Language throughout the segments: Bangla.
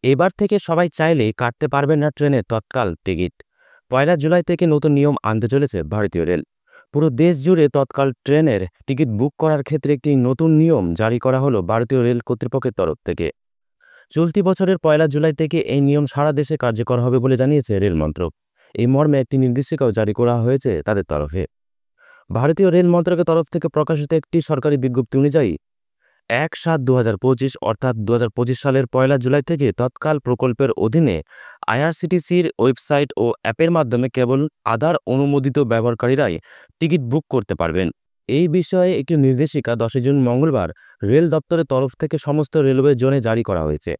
এবার থেকে সবাই চাইলেই কাটতে পারবেন না ট্রেনের তৎকাল টিকিট। ১ জুলাই থেকে নতুন নিয়ম আনতে চলেছে ভারতীয় রেল। পুরো দেশ জুড়ে তৎকাল ট্রেনের টিকিট বুক করার ক্ষেত্রে একটি নতুন নিয়ম জারি করা হলো ভারতীয় রেল কর্তৃপক্ষের তরফ থেকে। চলতি বছরের ১ জুলাই থেকে এই নিয়ম সারা দেশে কার্যকর হবে বলে জানিয়েছে রেল মন্ত্রক। এই মর্মে একটি নির্দেশিকাও জারি করা হয়েছে তাদের তরফে। ভারতীয় রেল মন্ত্রকের তরফ থেকে প্রকাশিত একটি সরকারি বিজ্ঞপ্তি অনুযায়ী ১/৭/২০২৫ অর্থাৎ ২০২৫ সালের ১ জুলাই থেকে তৎকাল প্রকল্পের অধীনে আইআরসিটিসির ওয়েবসাইট ও অ্যাপের মাধ্যমে কেবল আধার অনুমোদিত ব্যবহারকারীরাই টিকিট বুক করতে পারবেন। এই বিষয়ে একটি নির্দেশিকা ১০ জুন মঙ্গলবার রেল দপ্তরের তরফ থেকে সমস্ত রেলওয়ে জোনে জারি করা হয়েছে।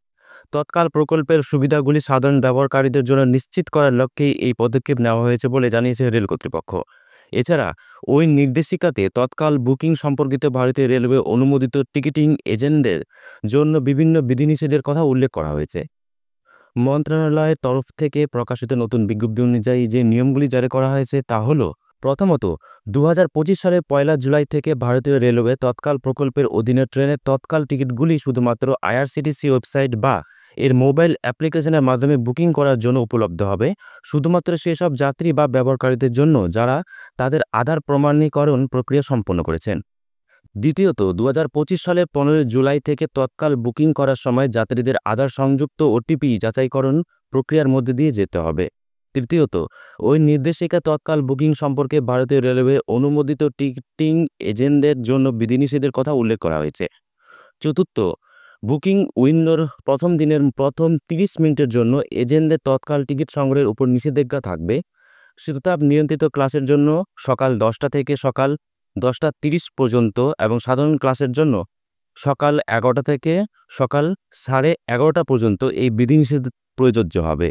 তৎকাল প্রকল্পের সুবিধাগুলি সাধারণ ব্যবহারকারীদের জন্য নিশ্চিত করার লক্ষ্যেই এই পদক্ষেপ নেওয়া হয়েছে বলে জানিয়েছে রেল কর্তৃপক্ষ। এছাড়া ওই নির্দেশিকাতে তৎকাল বুকিং সম্পর্কিত ভারতীয় রেলওয়ে অনুমোদিত টিকিটিং এজেন্টদের জন্য বিভিন্ন বিধিনিষেধের কথা উল্লেখ করা হয়েছে। মন্ত্রণালয়ের তরফ থেকে প্রকাশিত নতুন বিজ্ঞপ্তি অনুযায়ী যে নিয়মগুলি জারি করা হয়েছে তা হল: প্রথমত, ২০২৫ সালের ১ জুলাই থেকে ভারতীয় রেলওয়ে তৎকাল প্রকল্পের অধীনে ট্রেনের তৎকাল টিকিটগুলি শুধুমাত্র আইআরসিটিসি ওয়েবসাইট বা এর মোবাইল অ্যাপ্লিকেশনের মাধ্যমে বুকিং করার জন্য উপলব্ধ হবে, শুধুমাত্র সেসব যাত্রী বা ব্যবহারকারীদের জন্য যারা তাদের আধার প্রমাণীকরণ প্রক্রিয়া সম্পন্ন করেছেন। দ্বিতীয়ত, ২০২৫ সালের ১৫ জুলাই থেকে তৎকাল বুকিং করার সময় যাত্রীদের আধার সংযুক্ত ওটিপি যাচাইকরণ প্রক্রিয়ার মধ্যে দিয়ে যেতে হবে। তৃতীয়ত, ওই নির্দেশিকা তৎকাল বুকিং সম্পর্কে ভারতীয় রেলওয়ে অনুমোদিত টিকিটিং এজেন্টদের জন্য বিধিনিষেধের কথা উল্লেখ করা হয়েছে। চতুর্থ, বুকিং উইন্ডোর প্রথম দিনের প্রথম ৩০ মিনিটের জন্য এজেন্টদের তৎকাল টিকিট সংগ্রহের উপর নিষেধাজ্ঞা থাকবে। শীতাতাপ নিয়ন্ত্রিত ক্লাসের জন্য সকাল ১০টা থেকে সকাল ১০টা ৩০ পর্যন্ত এবং সাধারণ ক্লাসের জন্য সকাল ১১টা থেকে সকাল ১১:৩০ পর্যন্ত এই বিধিনিষেধ প্রযোজ্য হবে।